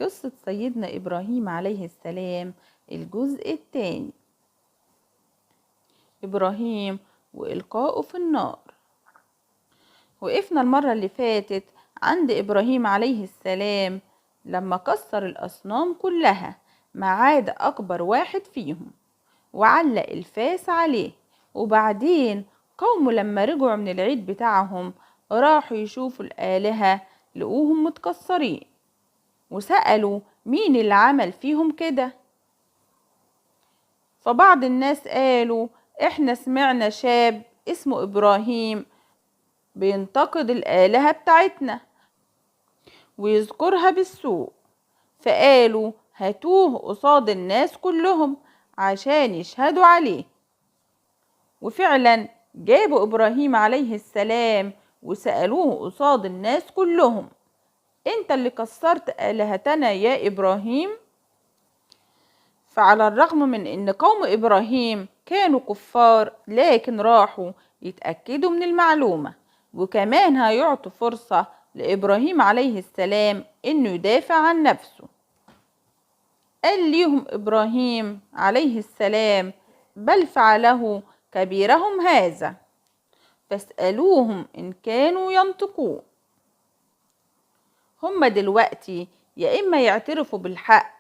قصة سيدنا إبراهيم عليه السلام الجزء الثاني. إبراهيم وإلقاؤه في النار. وقفنا المرة اللي فاتت عند إبراهيم عليه السلام لما كسر الأصنام كلها ما عدا أكبر واحد فيهم وعلق الفاس عليه. وبعدين قومه لما رجعوا من العيد بتاعهم راحوا يشوفوا الآلهة لقوهم متكسرين وسألوا مين اللي عمل فيهم كده. فبعض الناس قالوا احنا سمعنا شاب اسمه إبراهيم بينتقد الآلهة بتاعتنا ويذكرها بالسوء، فقالوا هاتوه قصاد الناس كلهم عشان يشهدوا عليه. وفعلا جابوا إبراهيم عليه السلام وسألوه قصاد الناس كلهم انت اللي كسرت آلهتنا يا إبراهيم؟ فعلى الرغم من ان قوم إبراهيم كانوا كفار لكن راحوا يتأكدوا من المعلومة، وكمان هيعطوا فرصة لإبراهيم عليه السلام انه يدافع عن نفسه. قال ليهم إبراهيم عليه السلام بل فعله كبيرهم هذا فاسألوهم إن كانوا ينطقون. هما دلوقتي يا إما يعترفوا بالحق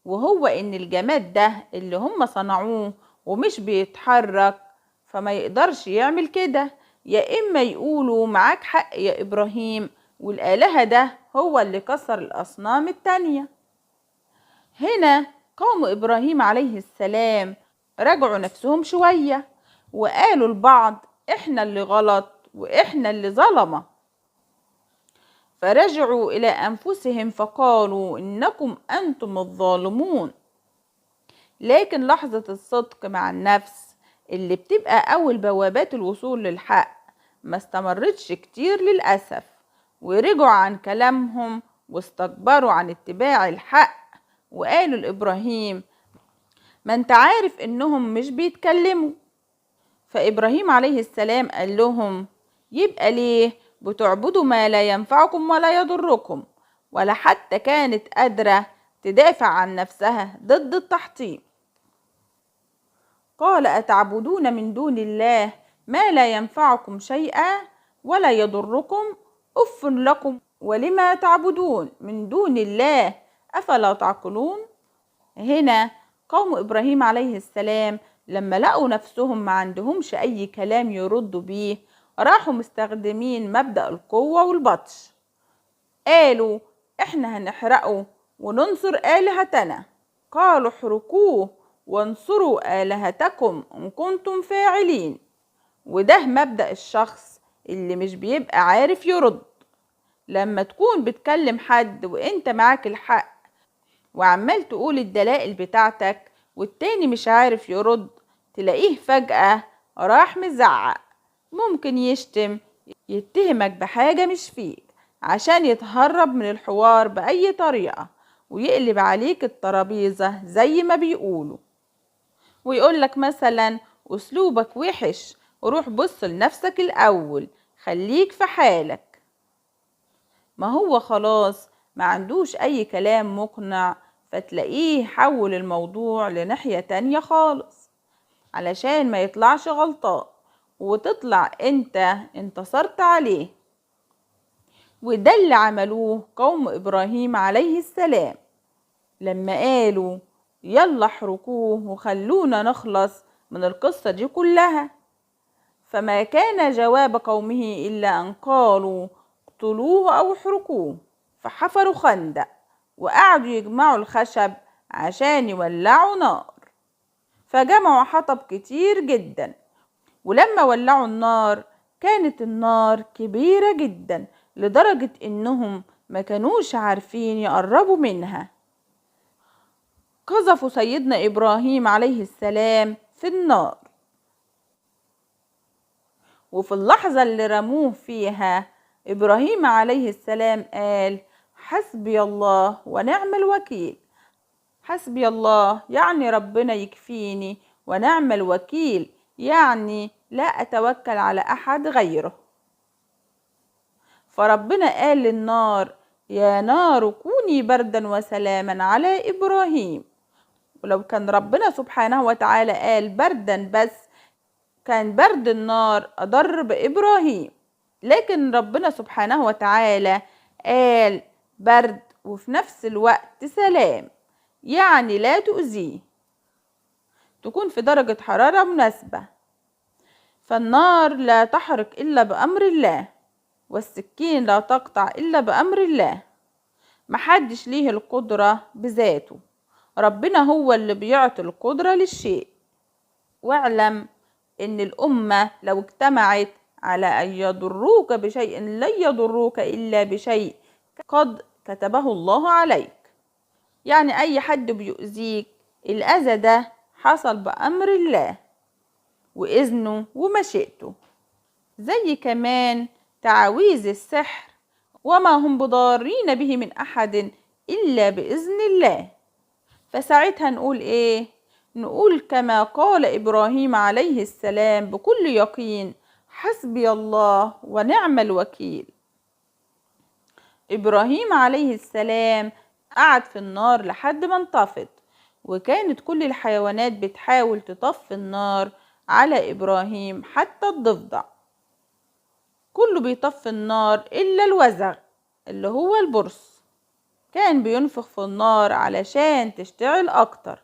وهو إن الجماد ده اللي هم صنعوه ومش بيتحرك فما يقدرش يعمل كده، يا إما يقولوا معاك حق يا إبراهيم والآلهة ده هو اللي كسر الأصنام التانية. هنا قوم إبراهيم عليه السلام رجعوا نفسهم شوية وقالوا لبعض إحنا اللي غلط وإحنا اللي ظلمة، فرجعوا إلى أنفسهم فقالوا إنكم أنتم الظالمون. لكن لحظة الصدق مع النفس اللي بتبقى أول بوابات الوصول للحق ما استمرتش كتير للأسف، ورجعوا عن كلامهم واستكبروا عن اتباع الحق وقالوا لإبراهيم ما انت عارف إنهم مش بيتكلموا. فإبراهيم عليه السلام قال لهم يبقى ليه بتعبدوا ما لا ينفعكم ولا يضركم؟ ولا حتى كانت قادرة تدافع عن نفسها ضد التحطيم. قال أتعبدون من دون الله ما لا ينفعكم شيئا ولا يضركم أف لكم ولما تعبدون من دون الله أفلا تعقلون. هنا قوم إبراهيم عليه السلام لما لقوا نفسهم ما عندهمش أي كلام يردوا بيه راحوا مستخدمين مبدأ القوة والبطش. قالوا احنا هنحرقه وننصر آلهتنا. قالوا احرقوه وانصروا آلهتكم إن كنتم فاعلين. وده مبدأ الشخص اللي مش بيبقى عارف يرد. لما تكون بتكلم حد وانت معاك الحق وعمال تقول الدلائل بتاعتك والتاني مش عارف يرد، تلاقيه فجأة راح مزعق، ممكن يشتم، يتهمك بحاجة مش فيك عشان يتهرب من الحوار بأي طريقة ويقلب عليك الترابيزة زي ما بيقولوا، ويقولك مثلا أسلوبك وحش وروح بص لنفسك الأول خليك في حالك. ما هو خلاص ما عندوش أي كلام مقنع، فتلاقيه حول الموضوع لناحية تانية خالص علشان ما يطلعش غلطان وتطلع انت انتصرت عليه. وده اللي عملوه قوم إبراهيم عليه السلام لما قالوا يلا احرقوه وخلونا نخلص من القصة دي كلها. فما كان جواب قومه إلا أن قالوا اقتلوه أو احرقوه. فحفروا خندق وقعدوا يجمعوا الخشب عشان يولعوا نار. فجمعوا حطب كتير جدا، ولما ولعوا النار كانت النار كبيرة جدا لدرجة إنهم ما كانوش عارفين يقربوا منها. قذفوا سيدنا إبراهيم عليه السلام في النار، وفي اللحظة اللي رموه فيها إبراهيم عليه السلام قال حسبي الله ونعم الوكيل. حسبي الله يعني ربنا يكفيني، ونعم الوكيل يعني لا أتوكل على أحد غيره. فربنا قال للنار يا نار كوني بردا وسلاما على إبراهيم. ولو كان ربنا سبحانه وتعالى قال بردا بس كان برد النار أضر بإبراهيم، لكن ربنا سبحانه وتعالى قال برد وفي نفس الوقت سلام، يعني لا تؤذيه، تكون في درجة حرارة مناسبة. فالنار لا تحرق إلا بأمر الله، والسكين لا تقطع إلا بأمر الله. محدش ليه القدرة بذاته، ربنا هو اللي بيعطي القدرة للشيء. واعلم إن الأمة لو اجتمعت على أن يضروك بشيء لن يضروك إلا بشيء قد كتبه الله عليك. يعني أي حد بيؤذيك الأذى ده حصل بأمر الله وإذنه ومشيئته. زي كمان تعاويذ السحر، وما هم بضارين به من أحد إلا بإذن الله. فساعتها نقول إيه؟ نقول كما قال إبراهيم عليه السلام بكل يقين: حسبي الله ونعم الوكيل. إبراهيم عليه السلام قعد في النار لحد ما انطفت، وكانت كل الحيوانات بتحاول تطفي النار على إبراهيم حتى الضفدع، كله بيطفي النار إلا الوزغ اللي هو البرص، كان بينفخ في النار علشان تشتعل أكتر.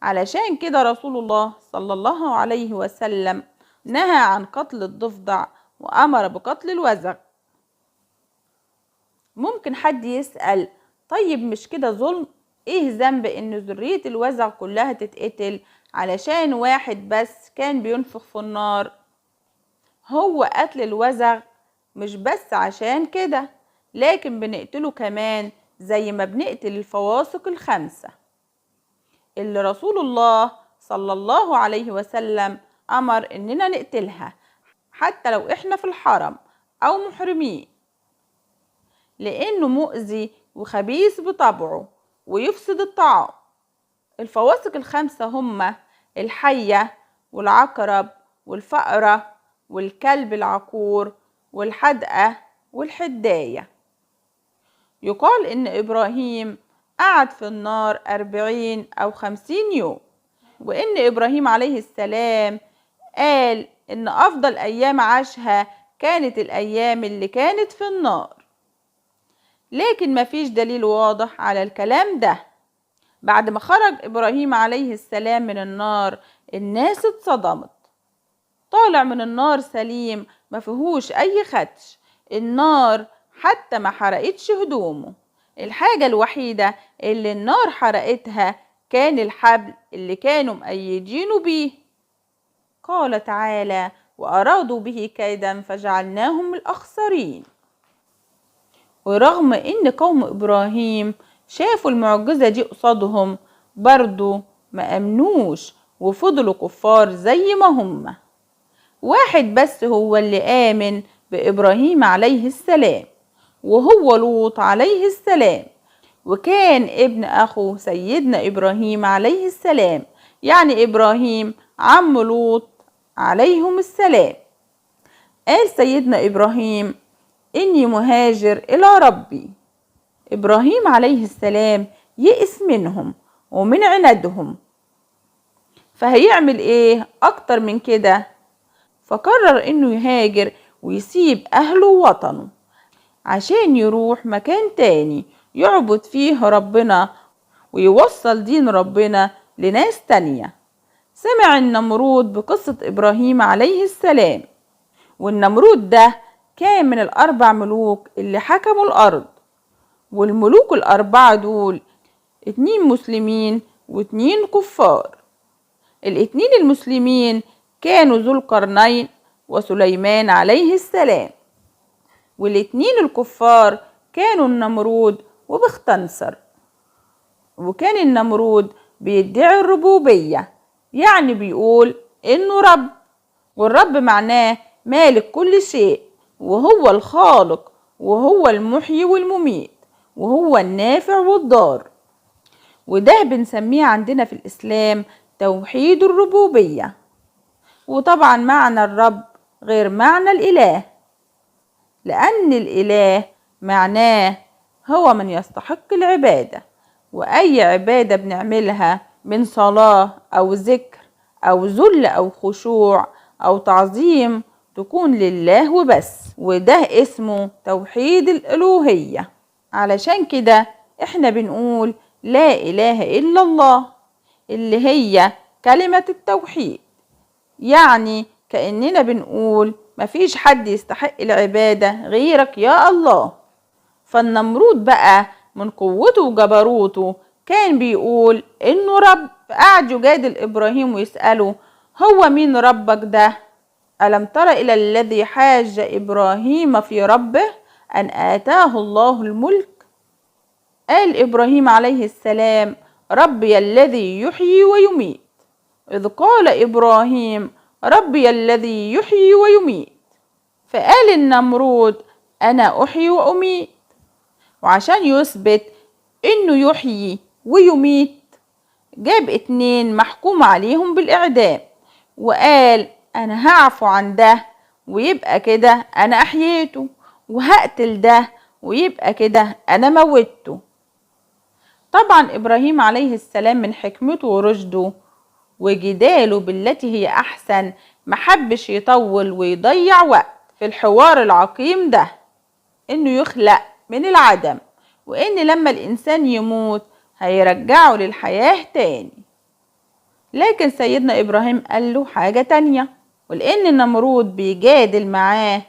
علشان كده رسول الله صلى الله عليه وسلم نهى عن قتل الضفدع وأمر بقتل الوزغ. ممكن حد يسأل: طيب مش كده ظلم؟ ايه ذنب ان ذرية الوزغ كلها تتقتل علشان واحد بس كان بينفخ في النار؟ هو قتل الوزغ مش بس عشان كده، لكن بنقتله كمان زي ما بنقتل الفواسق الخمسة اللي رسول الله صلى الله عليه وسلم أمر إننا نقتلها حتى لو إحنا في الحرم أو محرمين، لأنه مؤذي وخبيث بطبعه ويفسد الطعام. الفواسق الخمسة هما الحية والعقرب والفأرة والكلب العقور والحدقة والحداية. يقال إن إبراهيم قعد في النار 40 أو 50 يوم، وإن إبراهيم عليه السلام قال إن أفضل أيام عاشها كانت الأيام اللي كانت في النار، لكن مفيش دليل واضح على الكلام ده. بعد ما خرج إبراهيم عليه السلام من النار الناس اتصدمت، طالع من النار سليم مفيهوش أي خدش، النار حتى ما حرقتش هدومه، الحاجة الوحيدة اللي النار حرقتها كان الحبل اللي كانوا مقيدينه بيه. قال تعالى: وأرادوا به كيدا فجعلناهم الأخسرين. ورغم إن قوم إبراهيم شافوا المعجزة دي قصادهم برضو ما أمنوش وفضلوا كفار زي ما هم. واحد بس هو اللي آمن بإبراهيم عليه السلام، وهو لوط عليه السلام، وكان ابن أخو سيدنا إبراهيم عليه السلام، يعني إبراهيم عم لوط عليهم السلام. قال سيدنا إبراهيم: إني مهاجر إلى ربي. إبراهيم عليه السلام يئس منهم ومن عنادهم، فهيعمل إيه أكتر من كده؟ فقرر إنه يهاجر ويسيب أهله ووطنه عشان يروح مكان تاني يعبد فيه ربنا ويوصل دين ربنا لناس تانية. سمع النمرود بقصة إبراهيم عليه السلام، والنمرود ده كان من ال4 ملوك اللي حكموا الأرض، والملوك ال4 دول 2 مسلمين و2 كفار. ال2 المسلمين كانوا ذو القرنين وسليمان عليه السلام، وال2 الكفار كانوا النمرود وبختنصر. وكان النمرود بيدعي الربوبية، يعني بيقول إنه رب، والرب معناه مالك كل شيء، وهو الخالق، وهو المحيي والمميت، وهو النافع والضار. وده بنسميه عندنا في الإسلام توحيد الربوبية. وطبعا معنى الرب غير معنى الإله، لأن الإله معناه هو من يستحق العبادة، وأي عبادة بنعملها من صلاة أو ذكر أو ذل أو خشوع أو تعظيم تكون لله وبس، وده اسمه توحيد الألوهية. علشان كده احنا بنقول لا إله إلا الله، اللي هي كلمة التوحيد، يعني كأننا بنقول مفيش حد يستحق العبادة غيرك يا الله. فالنمرود بقى من قوته وجبروته كان بيقول إنه رب، فقعد يجادل إبراهيم ويسأله هو مين ربك ده؟ ألم تر إلى الذي حاج إبراهيم في ربه أن آتاه الله الملك؟ قال إبراهيم عليه السلام ربي الذي يحيي ويميت. إذ قال إبراهيم ربي الذي يحيي ويميت، فقال النمرود أنا أحيي وأميت. وعشان يثبت إنه يحيي ويميت جاب 2 محكوم عليهم بالإعدام، وقال أنا هعفو عن ده ويبقى كده أنا أحييته، وهقتل ده ويبقى كده أنا موتته. طبعا إبراهيم عليه السلام من حكمته ورشده وجداله بالتي هي أحسن محبش يطول ويضيع وقت في الحوار العقيم ده، إنه يخلق من العدم، وإن لما الإنسان يموت هيرجعه للحياة تاني. لكن سيدنا إبراهيم قال له حاجة تانية، ولأن النمرود بيجادل معاه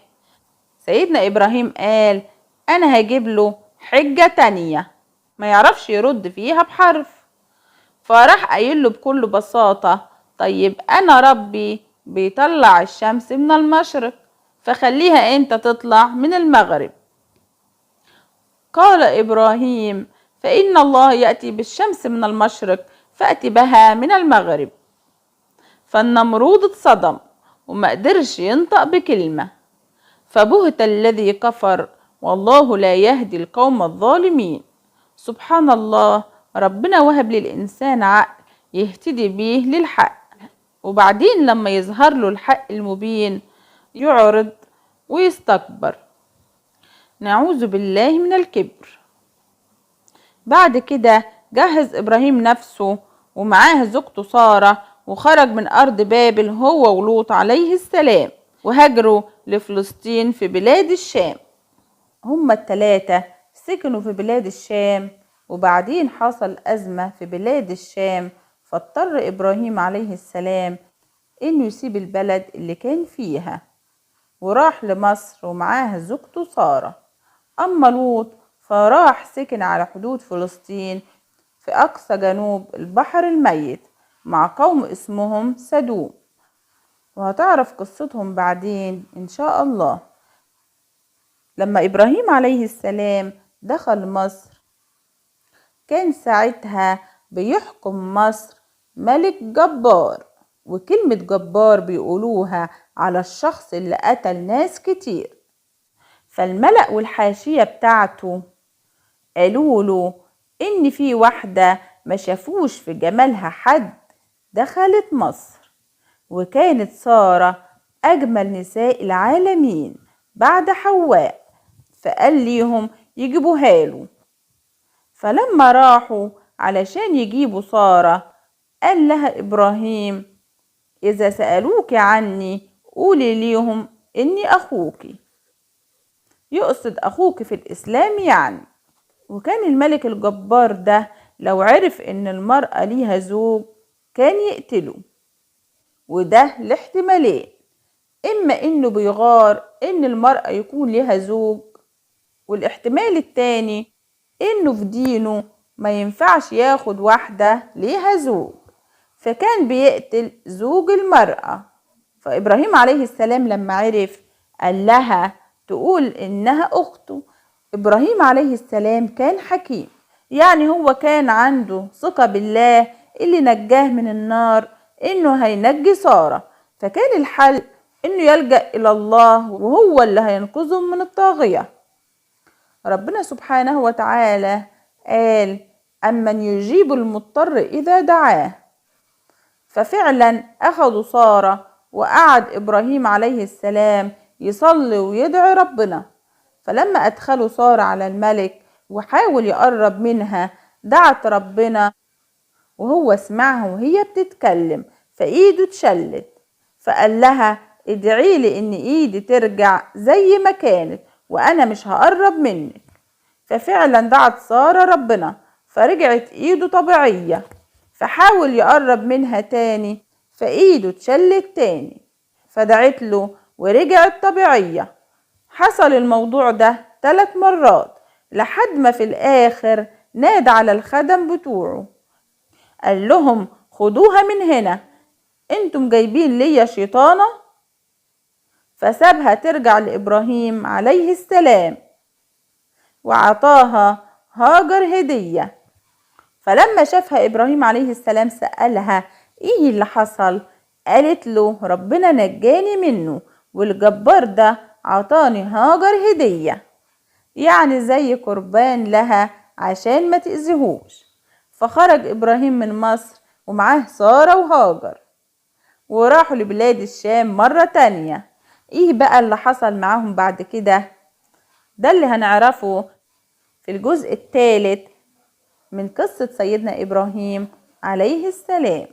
سيدنا إبراهيم قال أنا هجيب له حجة تانية ما يعرفش يرد فيها بحرف. فراح قايل له بكل بساطة طيب أنا ربي بيطلع الشمس من المشرق، فخليها أنت تطلع من المغرب. قال إبراهيم فإن الله يأتي بالشمس من المشرق فأتي بها من المغرب. فالنمرود اتصدم وما قدرش ينطق بكلمة، فبهت الذي كفر والله لا يهدي القوم الظالمين. سبحان الله، ربنا وهب للإنسان عقل يهتدي بيه للحق، وبعدين لما يظهر له الحق المبين يعرض ويستكبر. نعوذ بالله من الكبر. بعد كده جهز إبراهيم نفسه ومعاه زوجته سارة وخرج من أرض بابل هو ولوط عليه السلام، وهاجروا لفلسطين في بلاد الشام. هما ال3 سكنوا في بلاد الشام، وبعدين حصل أزمة في بلاد الشام، فاضطر إبراهيم عليه السلام إنه يسيب البلد اللي كان فيها وراح لمصر ومعاه زوجته سارة. أما لوط فراح سكن على حدود فلسطين في أقصى جنوب البحر الميت مع قوم اسمهم سدوم، وهتعرف قصتهم بعدين إن شاء الله. لما إبراهيم عليه السلام دخل مصر كان ساعتها بيحكم مصر ملك جبار، وكلمة جبار بيقولوها على الشخص اللي قتل ناس كتير. فالملأ والحاشية بتاعته قالوا له إن في واحدة ما شافوش في جمالها حد دخلت مصر، وكانت سارة أجمل نساء العالمين بعد حواء، فقال ليهم يجيبوها له. فلما راحوا علشان يجيبوا سارة قال لها إبراهيم إذا سألوك عني قولي ليهم إني أخوك، يقصد أخوك في الإسلام يعني. وكان الملك الجبار ده لو عرف إن المرأة ليها زوج كان يقتله، وده لاحتمالين: إما إنه بيغار إن المرأة يكون ليها زوج، والاحتمال التاني إنه في دينه ما ينفعش ياخد واحدة ليها زوج، فكان بيقتل زوج المرأة. فإبراهيم عليه السلام لما عرف قال لها تقول إنها أخته. إبراهيم عليه السلام كان حكيم، يعني هو كان عنده ثقة بالله اللي نجاه من النار إنه هينجي سارة، فكان الحل إنه يلجأ إلى الله وهو اللي هينقذهم من الطاغية. ربنا سبحانه وتعالى قال أمن يجيب المضطر إذا دعاه. ففعلا أخذوا سارة وقعد إبراهيم عليه السلام يصلي ويدعي ربنا. فلما أدخلوا سارة على الملك وحاول يقرب منها، دعت ربنا وهو سمعها وهي بتتكلم، فإيده اتشلت. فقال لها ادعي لي إن إيدي ترجع زي ما كانت وأنا مش هقرب منك. ففعلا دعت سارة ربنا فرجعت إيده طبيعية، فحاول يقرب منها تاني فإيده اتشلت تاني، فدعت له ورجعت طبيعية. حصل الموضوع ده 3 مرات لحد ما في الآخر نادى على الخدم بتوعه، قال لهم خدوها من هنا، انتم جايبين ليا شيطانة. فسابها ترجع لإبراهيم عليه السلام وعطاها هاجر هدية. فلما شافها إبراهيم عليه السلام سألها ايه اللي حصل؟ قالت له ربنا نجاني منه والجبار ده عطاني هاجر هدية، يعني زي قربان لها عشان ما تأذيهوش. فخرج إبراهيم من مصر ومعاه سارة وهاجر وراحوا لبلاد الشام مرة تانية. ايه بقى اللي حصل معاهم بعد كده؟ ده اللي هنعرفه في الجزء الثالث من قصة سيدنا إبراهيم عليه السلام.